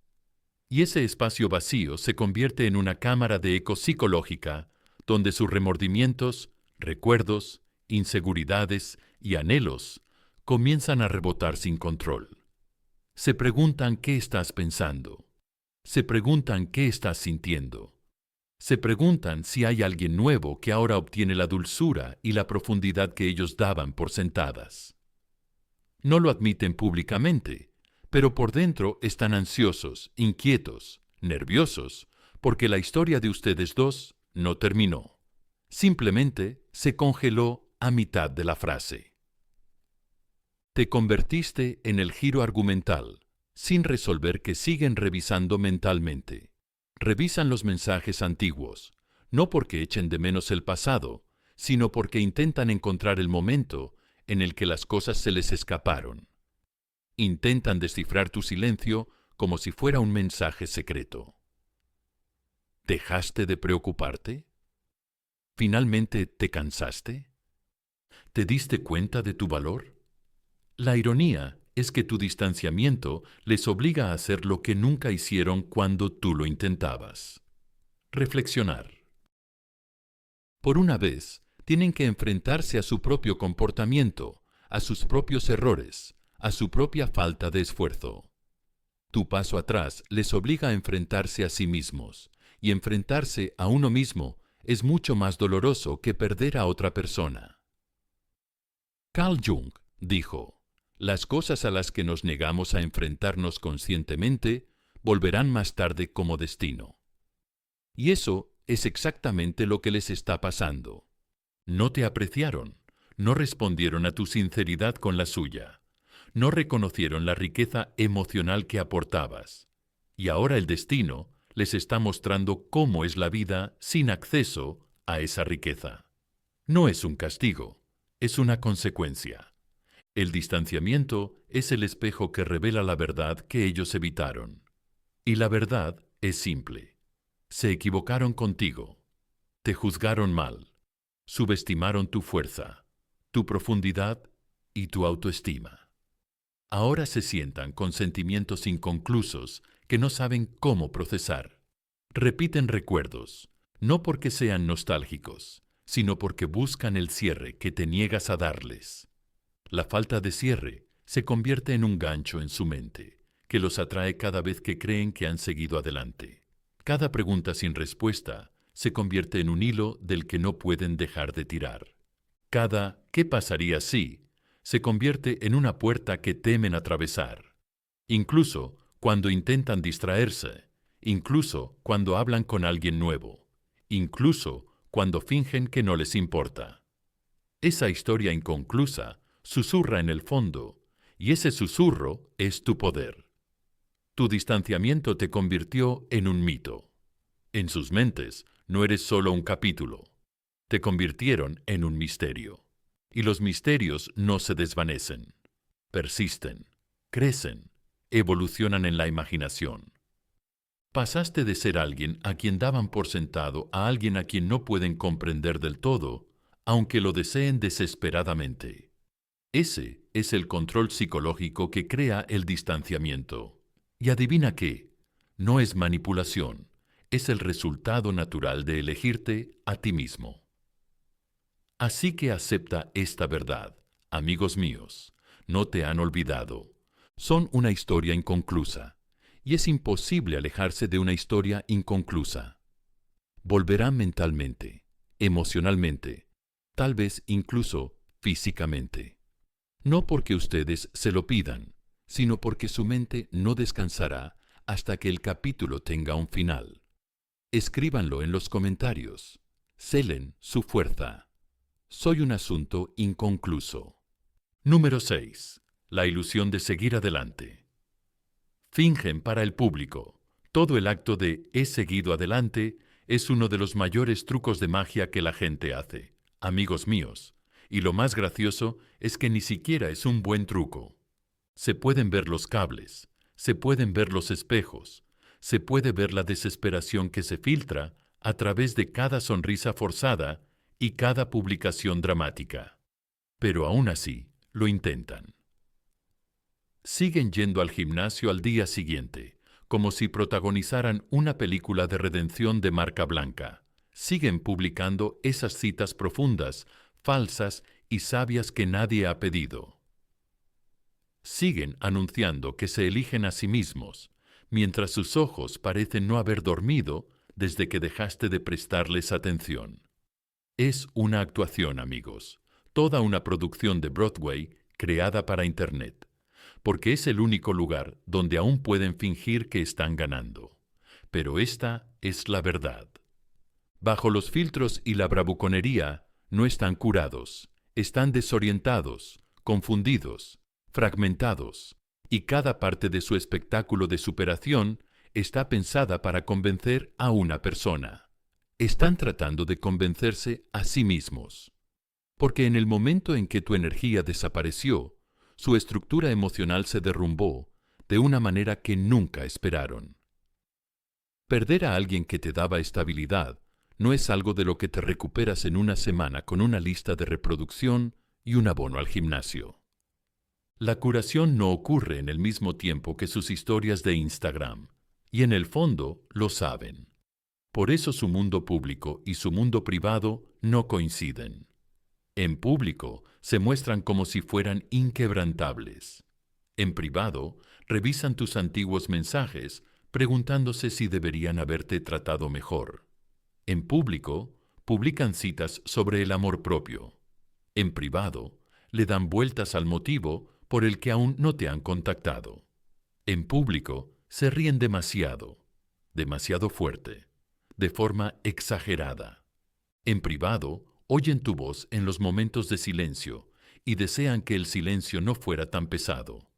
Y ese espacio vacío se convierte en una cámara de eco psicológica donde sus remordimientos, recuerdos, inseguridades y anhelos comienzan a rebotar sin control. Se preguntan qué estás pensando. Se preguntan qué estás sintiendo. Se preguntan si hay alguien nuevo que ahora obtiene la dulzura y la profundidad que ellos daban por sentadas. No lo admiten públicamente, pero por dentro están ansiosos, inquietos, nerviosos, porque la historia de ustedes dos no terminó. Simplemente se congeló a mitad de la frase. Te convertiste en el giro argumental, sin resolver, que siguen revisando mentalmente. Revisan los mensajes antiguos, no porque echen de menos el pasado, sino porque intentan encontrar el momento en el que las cosas se les escaparon. Intentan descifrar tu silencio como si fuera un mensaje secreto. ¿Dejaste de preocuparte? ¿Finalmente te cansaste? ¿Te diste cuenta de tu valor? La ironía es que tu distanciamiento les obliga a hacer lo que nunca hicieron cuando tú lo intentabas. Reflexionar. Por una vez, tienen que enfrentarse a su propio comportamiento, a sus propios errores, a su propia falta de esfuerzo. Tu paso atrás les obliga a enfrentarse a sí mismos, y enfrentarse a uno mismo es mucho más doloroso que perder a otra persona. Carl Jung dijo: las cosas a las que nos negamos a enfrentarnos conscientemente volverán más tarde como destino. Y eso es exactamente lo que les está pasando. No te apreciaron, no respondieron a tu sinceridad con la suya, no reconocieron la riqueza emocional que aportabas. Y ahora el destino les está mostrando cómo es la vida sin acceso a esa riqueza. No es un castigo, es una consecuencia. El distanciamiento es el espejo que revela la verdad que ellos evitaron. Y la verdad es simple. Se equivocaron contigo. Te juzgaron mal. Subestimaron tu fuerza, tu profundidad y tu autoestima. Ahora se sientan con sentimientos inconclusos que no saben cómo procesar. Repiten recuerdos, no porque sean nostálgicos, sino porque buscan el cierre que te niegas a darles. La falta de cierre se convierte en un gancho en su mente, que los atrae cada vez que creen que han seguido adelante. Cada pregunta sin respuesta se convierte en un hilo del que no pueden dejar de tirar. Cada ¿qué pasaría si? Se convierte en una puerta que temen atravesar. Incluso cuando intentan distraerse, incluso cuando hablan con alguien nuevo, incluso cuando fingen que no les importa. Esa historia inconclusa susurra en el fondo, y ese susurro es tu poder. Tu distanciamiento te convirtió en un mito. En sus mentes no eres solo un capítulo. Te convirtieron en un misterio. Y los misterios no se desvanecen. Persisten, crecen, evolucionan en la imaginación. Pasaste de ser alguien a quien daban por sentado a alguien a quien no pueden comprender del todo, aunque lo deseen desesperadamente. Ese es el control psicológico que crea el distanciamiento. Y adivina qué, no es manipulación, es el resultado natural de elegirte a ti mismo. Así que acepta esta verdad, amigos míos, no te han olvidado. Son una historia inconclusa, y es imposible alejarse de una historia inconclusa. Volverán mentalmente, emocionalmente, tal vez incluso físicamente. No porque ustedes se lo pidan, sino porque su mente no descansará hasta que el capítulo tenga un final. Escríbanlo en los comentarios. Celen su fuerza. Soy un asunto inconcluso. Número 6. La ilusión de seguir adelante. Fingen para el público. Todo el acto de he seguido adelante es uno de los mayores trucos de magia que la gente hace, amigos míos. Y lo más gracioso es que ni siquiera es un buen truco. Se pueden ver los cables, se pueden ver los espejos, se puede ver la desesperación que se filtra a través de cada sonrisa forzada y cada publicación dramática. Pero aún así, lo intentan. Siguen yendo al gimnasio al día siguiente, como si protagonizaran una película de redención de marca blanca. Siguen publicando esas citas profundas, falsas y sabias que nadie ha pedido. Siguen anunciando que se eligen a sí mismos, mientras sus ojos parecen no haber dormido desde que dejaste de prestarles atención. Es una actuación, amigos, toda una producción de Broadway creada para Internet, porque es el único lugar donde aún pueden fingir que están ganando. Pero esta es la verdad. Bajo los filtros y la bravuconería, no están curados, están desorientados, confundidos, fragmentados, y cada parte de su espectáculo de superación está pensada para convencer a una persona. Están tratando de convencerse a sí mismos. Porque en el momento en que tu energía desapareció, su estructura emocional se derrumbó de una manera que nunca esperaron. Perder a alguien que te daba estabilidad no es algo de lo que te recuperas en una semana con una lista de reproducción y un abono al gimnasio. La curación no ocurre en el mismo tiempo que sus historias de Instagram, y en el fondo lo saben. Por eso su mundo público y su mundo privado no coinciden. En público se muestran como si fueran inquebrantables. En privado revisan tus antiguos mensajes preguntándose si deberían haberte tratado mejor. En público publican citas sobre el amor propio. En privado le dan vueltas al motivo por el que aún no te han contactado. En público se ríen demasiado, demasiado fuerte, de forma exagerada. En privado oyen tu voz en los momentos de silencio y desean que el silencio no fuera tan pesado.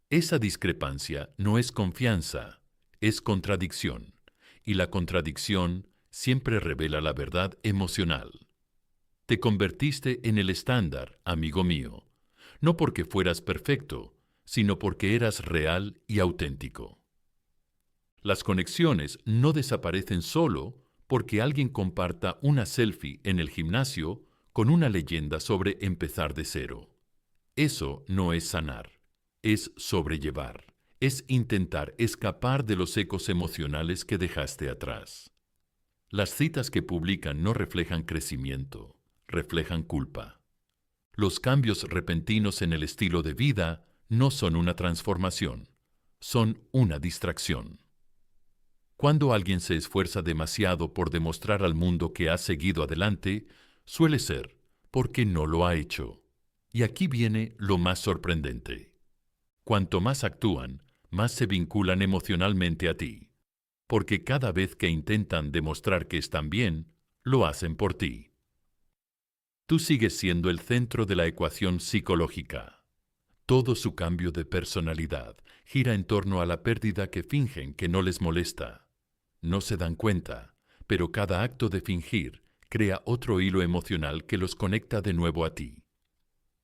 Esa discrepancia no es confianza, es contradicción, y la contradicción siempre revela la verdad emocional. Te convertiste en el estándar, amigo mío, no porque fueras perfecto, sino porque eras real y auténtico. Las conexiones no desaparecen solo porque alguien comparta una selfie en el gimnasio con una leyenda sobre empezar de cero. Eso no es sanar, es sobrellevar, es intentar escapar de los ecos emocionales que dejaste atrás. Las citas que publican no reflejan crecimiento, reflejan culpa. Los cambios repentinos en el estilo de vida no son una transformación, son una distracción. Cuando alguien se esfuerza demasiado por demostrar al mundo que ha seguido adelante, suele ser porque no lo ha hecho. Y aquí viene lo más sorprendente. Cuanto más actúan, más se vinculan emocionalmente a ti, porque cada vez que intentan demostrar que están bien, lo hacen por ti. Tú sigues siendo el centro de la ecuación psicológica. Todo su cambio de personalidad gira en torno a la pérdida que fingen que no les molesta. No se dan cuenta, pero cada acto de fingir crea otro hilo emocional que los conecta de nuevo a ti.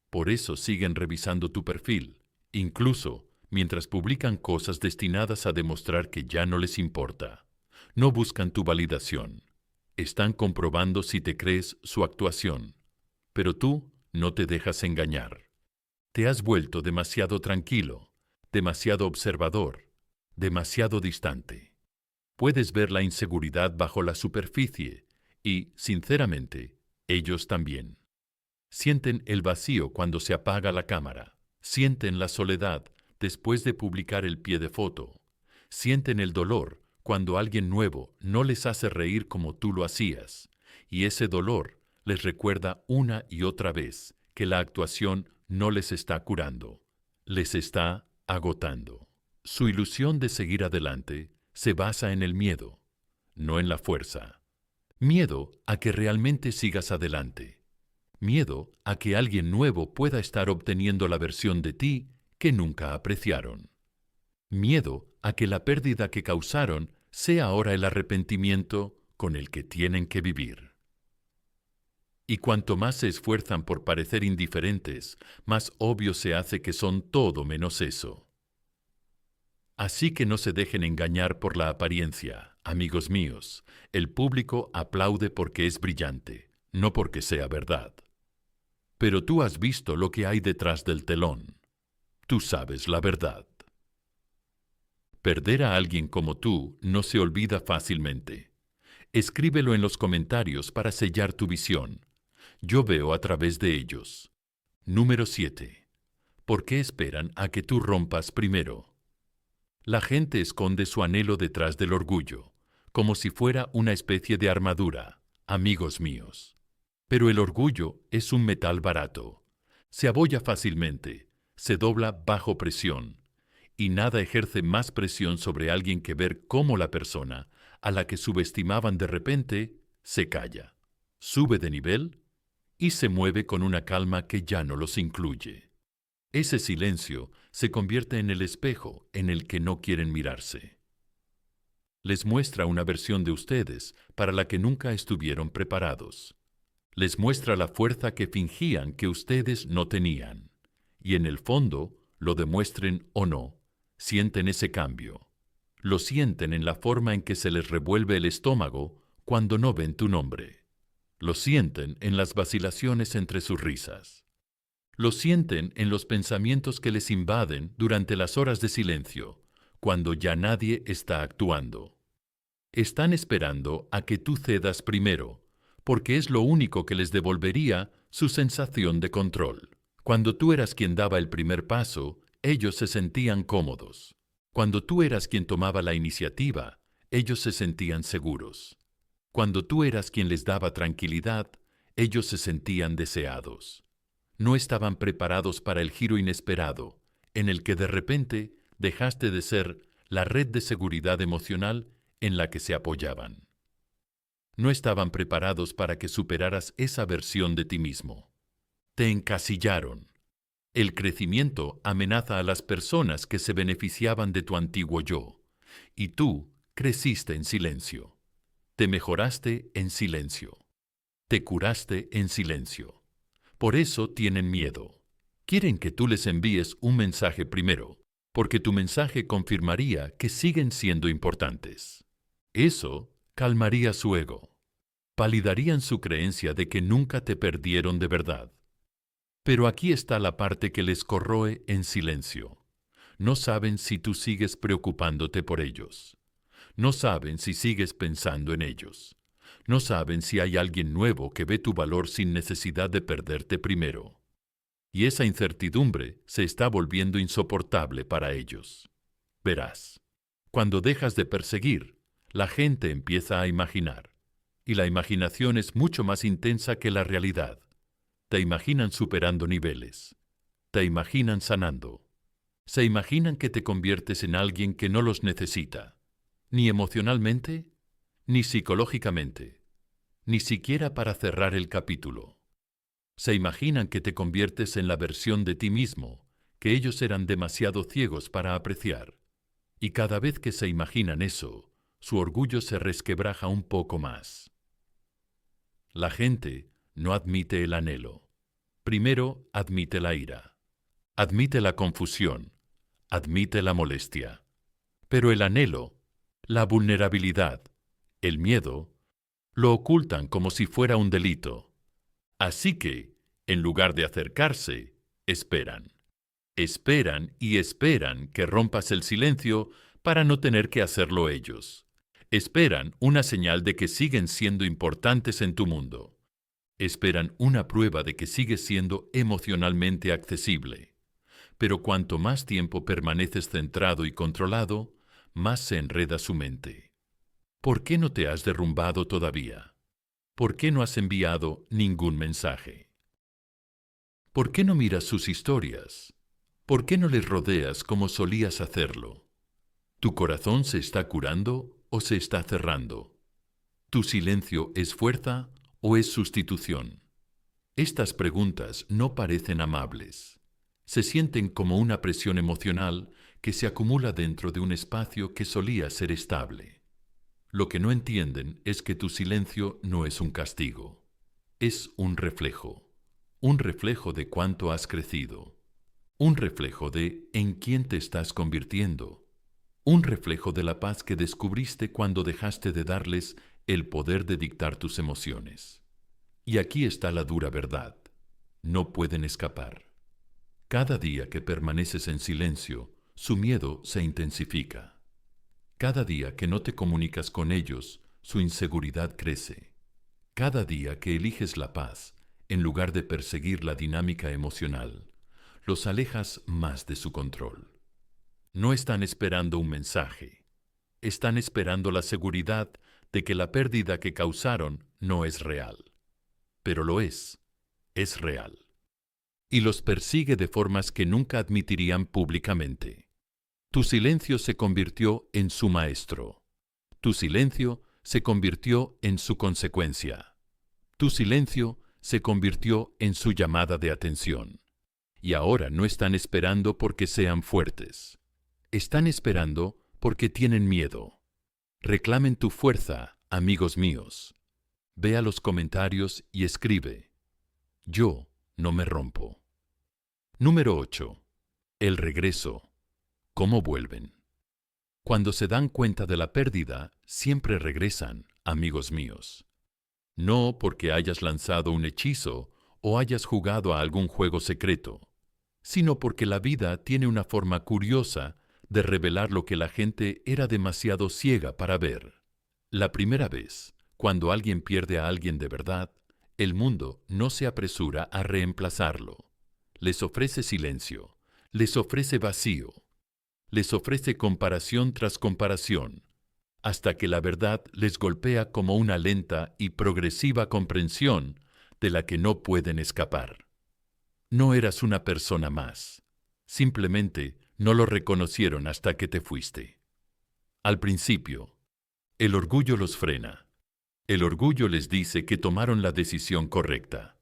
Por eso siguen revisando tu perfil, incluso mientras publican cosas destinadas a demostrar que ya no les importa. No buscan tu validación. Están comprobando si te crees su actuación. Pero tú no te dejas engañar. Te has vuelto demasiado tranquilo, demasiado observador, demasiado distante. Puedes ver la inseguridad bajo la superficie y, sinceramente, ellos también. Sienten el vacío cuando se apaga la cámara. Sienten la soledad después de publicar el pie de foto. Sienten el dolor cuando alguien nuevo no les hace reír como tú lo hacías. Y ese dolor les recuerda una y otra vez que la actuación no les está curando, les está agotando. Su ilusión de seguir adelante se basa en el miedo, no en la fuerza. Miedo a que realmente sigas adelante. Miedo a que alguien nuevo pueda estar obteniendo la versión de ti que nunca apreciaron. Miedo a que la pérdida que causaron sea ahora el arrepentimiento con el que tienen que vivir. Y cuanto más se esfuerzan por parecer indiferentes, más obvio se hace que son todo menos eso. Así que no se dejen engañar por la apariencia, amigos míos. El público aplaude porque es brillante, no porque sea verdad. Pero tú has visto lo que hay detrás del telón. Tú sabes la verdad. Perder a alguien como tú no se olvida fácilmente. Escríbelo en los comentarios para sellar tu visión. Yo veo a través de ellos. Número 7. ¿Por qué esperan a que tú rompas primero? La gente esconde su anhelo detrás del orgullo, como si fuera una especie de armadura, amigos míos. Pero el orgullo es un metal barato. Se abolla fácilmente, se dobla bajo presión, y nada ejerce más presión sobre alguien que ver cómo la persona, a la que subestimaban de repente, se calla, sube de nivel y se mueve con una calma que ya no los incluye. Ese silencio se convierte en el espejo en el que no quieren mirarse. Les muestra una versión de ustedes para la que nunca estuvieron preparados. Les muestra la fuerza que fingían que ustedes no tenían. Y en el fondo, lo demuestren o no, sienten ese cambio. Lo sienten en la forma en que se les revuelve el estómago cuando no ven tu nombre. Lo sienten en las vacilaciones entre sus risas. Lo sienten en los pensamientos que les invaden durante las horas de silencio, cuando ya nadie está actuando. Están esperando a que tú cedas primero, porque es lo único que les devolvería su sensación de control. Cuando tú eras quien daba el primer paso, ellos se sentían cómodos. Cuando tú eras quien tomaba la iniciativa, ellos se sentían seguros. Cuando tú eras quien les daba tranquilidad, ellos se sentían deseados. No estaban preparados para el giro inesperado, en el que de repente dejaste de ser la red de seguridad emocional en la que se apoyaban. No estaban preparados para que superaras esa versión de ti mismo. Te encasillaron. El crecimiento amenaza a las personas que se beneficiaban de tu antiguo yo, y tú creciste en silencio. Te mejoraste en silencio. Te curaste en silencio. Por eso tienen miedo. Quieren que tú les envíes un mensaje primero, porque tu mensaje confirmaría que siguen siendo importantes. Eso calmaría su ego. Validarían su creencia de que nunca te perdieron de verdad. Pero aquí está la parte que les corroe en silencio. No saben si tú sigues preocupándote por ellos. No saben si sigues pensando en ellos. No saben si hay alguien nuevo que ve tu valor sin necesidad de perderte primero. Y esa incertidumbre se está volviendo insoportable para ellos. Verás, cuando dejas de perseguir, la gente empieza a imaginar. Y la imaginación es mucho más intensa que la realidad. Te imaginan superando niveles. Te imaginan sanando. Se imaginan que te conviertes en alguien que no los necesita, ni emocionalmente, ni psicológicamente, ni siquiera para cerrar el capítulo. Se imaginan que te conviertes en la versión de ti mismo que ellos eran demasiado ciegos para apreciar. Y cada vez que se imaginan eso, su orgullo se resquebraja un poco más. La gente no admite el anhelo. Primero admite la ira, admite la confusión, admite la molestia. Pero el anhelo, la vulnerabilidad, el miedo, lo ocultan como si fuera un delito. Así que, en lugar de acercarse, esperan. Esperan y esperan que rompas el silencio para no tener que hacerlo ellos. Esperan una señal de que siguen siendo importantes en tu mundo. Esperan una prueba de que sigues siendo emocionalmente accesible. Pero cuanto más tiempo permaneces centrado y controlado, más se enreda su mente. ¿Por qué no te has derrumbado todavía? ¿Por qué no has enviado ningún mensaje? ¿Por qué no miras sus historias? ¿Por qué no les rodeas como solías hacerlo? ¿Tu corazón se está curando o se está cerrando? ¿Tu silencio es fuerza o es sustitución? Estas preguntas no parecen amables. Se sienten como una presión emocional que se acumula dentro de un espacio que solía ser estable. Lo que no entienden es que tu silencio no es un castigo. Es un reflejo de cuánto has crecido, un reflejo de en quién te estás convirtiendo, un reflejo de la paz que descubriste cuando dejaste de darles el poder de dictar tus emociones. Y aquí está la dura verdad. No pueden escapar. Cada día que permaneces en silencio, su miedo se intensifica. Cada día que no te comunicas con ellos, su inseguridad crece. Cada día que eliges la paz, en lugar de perseguir la dinámica emocional, los alejas más de su control. No están esperando un mensaje. Están esperando la seguridad de que la pérdida que causaron no es real. Pero lo es real. Y los persigue de formas que nunca admitirían públicamente. Tu silencio se convirtió en su maestro. Tu silencio se convirtió en su consecuencia. Tu silencio se convirtió en su llamada de atención. Y ahora no están esperando porque sean fuertes. Están esperando porque tienen miedo. Reclamen tu fuerza, amigos míos. Ve a los comentarios y escribe: yo no me rompo. Número 8. El regreso. ¿Cómo vuelven? Cuando se dan cuenta de la pérdida, siempre regresan, amigos míos. No porque hayas lanzado un hechizo o hayas jugado a algún juego secreto, sino porque la vida tiene una forma curiosa de revelar lo que la gente era demasiado ciega para ver. La primera vez, cuando alguien pierde a alguien de verdad, el mundo no se apresura a reemplazarlo. Les ofrece silencio, les ofrece vacío, les ofrece comparación tras comparación, hasta que la verdad les golpea como una lenta y progresiva comprensión de la que no pueden escapar. No eras una persona más. Simplemente no lo reconocieron hasta que te fuiste. Al principio, el orgullo los frena. El orgullo les dice que tomaron la decisión correcta.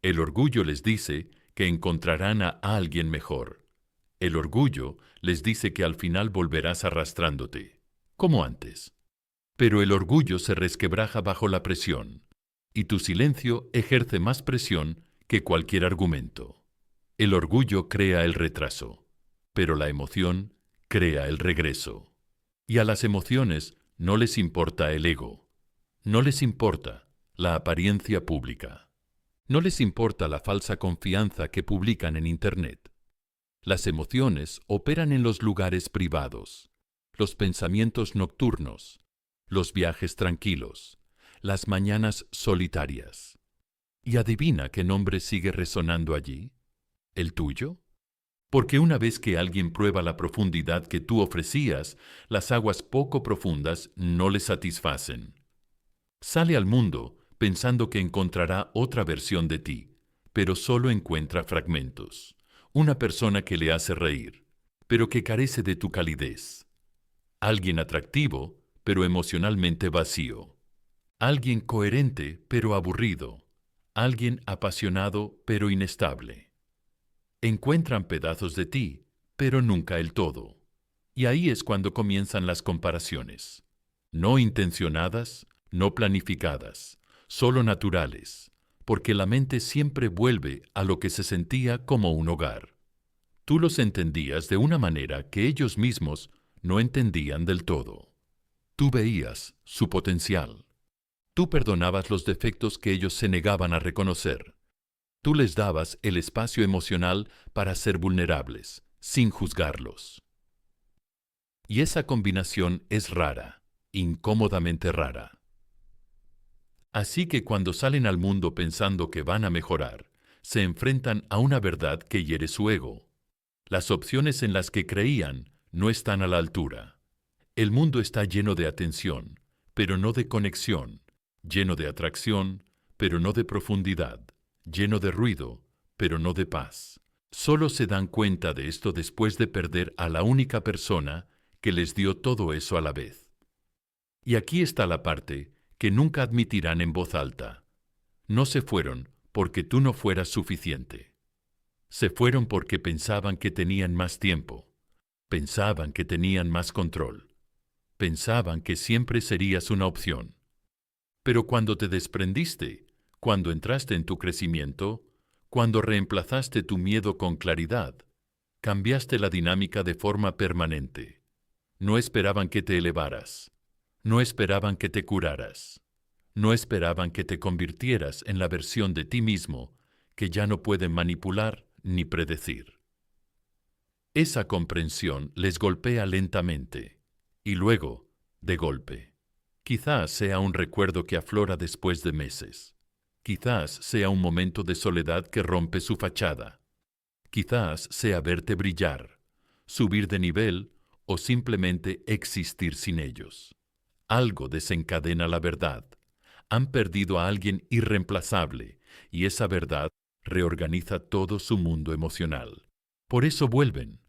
El orgullo les dice que encontrarán a alguien mejor. El orgullo les dice que al final volverás arrastrándote, como antes. Pero el orgullo se resquebraja bajo la presión, y tu silencio ejerce más presión que cualquier argumento. El orgullo crea el retraso, pero la emoción crea el regreso. Y a las emociones no les importa el ego, no les importa la apariencia pública, no les importa la falsa confianza que publican en Internet. Las emociones operan en los lugares privados, los pensamientos nocturnos, los viajes tranquilos, las mañanas solitarias. ¿Y adivina qué nombre sigue resonando allí? ¿El tuyo? Porque una vez que alguien prueba la profundidad que tú ofrecías, las aguas poco profundas no le satisfacen. Sale al mundo pensando que encontrará otra versión de ti, pero solo encuentra fragmentos. Una persona que le hace reír, pero que carece de tu calidez. Alguien atractivo, pero emocionalmente vacío. Alguien coherente, pero aburrido. Alguien apasionado, pero inestable. Encuentran pedazos de ti, pero nunca el todo. Y ahí es cuando comienzan las comparaciones. No intencionadas, no planificadas, solo naturales, porque la mente siempre vuelve a lo que se sentía como un hogar. Tú los entendías de una manera que ellos mismos no entendían del todo. Tú veías su potencial. Tú perdonabas los defectos que ellos se negaban a reconocer. Tú les dabas el espacio emocional para ser vulnerables, sin juzgarlos. Y esa combinación es rara, incómodamente rara. Así que cuando salen al mundo pensando que van a mejorar, se enfrentan a una verdad que hiere su ego. Las opciones en las que creían no están a la altura. El mundo está lleno de atención, pero no de conexión, lleno de atracción, pero no de profundidad, lleno de ruido, pero no de paz. Solo se dan cuenta de esto después de perder a la única persona que les dio todo eso a la vez. Y aquí está la parte que nunca admitirán en voz alta. No se fueron porque tú no fueras suficiente. Se fueron porque pensaban que tenían más tiempo, pensaban que tenían más control, pensaban que siempre serías una opción. Pero cuando te desprendiste, cuando entraste en tu crecimiento, cuando reemplazaste tu miedo con claridad, cambiaste la dinámica de forma permanente. No esperaban que te elevaras, no esperaban que te curaras, no esperaban que te convirtieras en la versión de ti mismo que ya no pueden manipular ni predecir. Esa comprensión les golpea lentamente, y luego, de golpe. Quizás sea un recuerdo que aflora después de meses. Quizás sea un momento de soledad que rompe su fachada. Quizás sea verte brillar, subir de nivel o simplemente existir sin ellos. Algo desencadena la verdad. Han perdido a alguien irreemplazable y esa verdad reorganiza todo su mundo emocional. Por eso vuelven,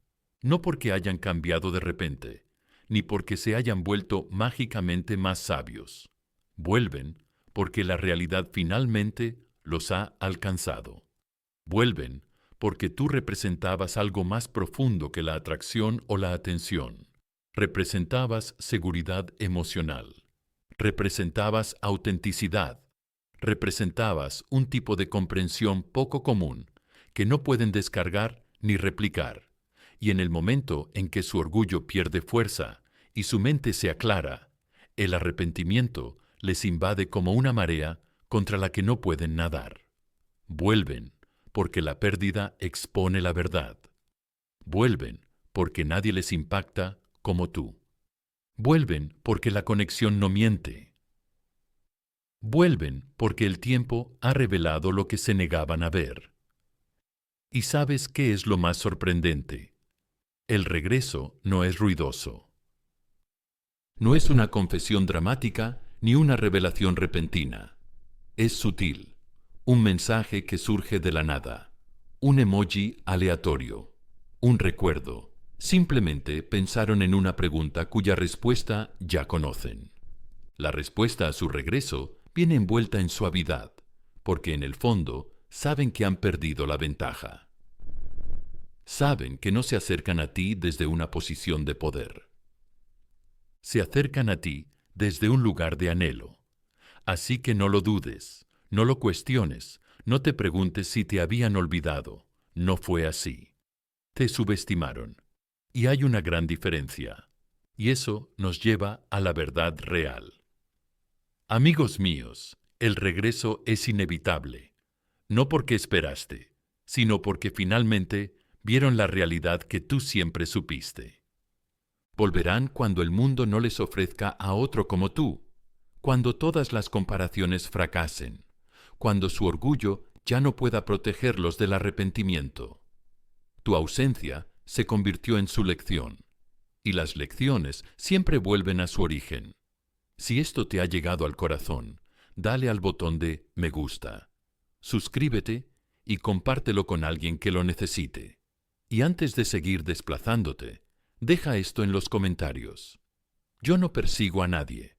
no porque hayan cambiado de repente, ni porque se hayan vuelto mágicamente más sabios. Vuelven porque la realidad finalmente los ha alcanzado. Vuelven porque tú representabas algo más profundo que la atracción o la atención. Representabas seguridad emocional. Representabas autenticidad. Representabas un tipo de comprensión poco común que no pueden descargar ni replicar. Y en el momento en que su orgullo pierde fuerza y su mente se aclara, el arrepentimiento les invade como una marea contra la que no pueden nadar. Vuelven porque la pérdida expone la verdad. Vuelven porque nadie les impacta como tú. Vuelven porque la conexión no miente. Vuelven porque el tiempo ha revelado lo que se negaban a ver. ¿Y sabes qué es lo más sorprendente? El regreso no es ruidoso. No es una confesión dramática ni una revelación repentina. Es sutil. Un mensaje que surge de la nada. Un emoji aleatorio. Un recuerdo. Simplemente pensaron en una pregunta cuya respuesta ya conocen. La respuesta a su regreso viene envuelta en suavidad, porque en el fondo saben que han perdido la ventaja. Saben que no se acercan a ti desde una posición de poder. Se acercan a ti desde un lugar de anhelo. Así que no lo dudes, no lo cuestiones, no te preguntes si te habían olvidado. No fue así. Te subestimaron. Y hay una gran diferencia. Y eso nos lleva a la verdad real. Amigos míos, el regreso es inevitable. No porque esperaste, sino porque finalmente vieron la realidad que tú siempre supiste. Volverán cuando el mundo no les ofrezca a otro como tú, cuando todas las comparaciones fracasen, cuando su orgullo ya no pueda protegerlos del arrepentimiento. Tu ausencia se convirtió en su lección, y las lecciones siempre vuelven a su origen. Si esto te ha llegado al corazón, dale al botón de me gusta, suscríbete y compártelo con alguien que lo necesite. Y antes de seguir desplazándote, deja esto en los comentarios. Yo no persigo a nadie.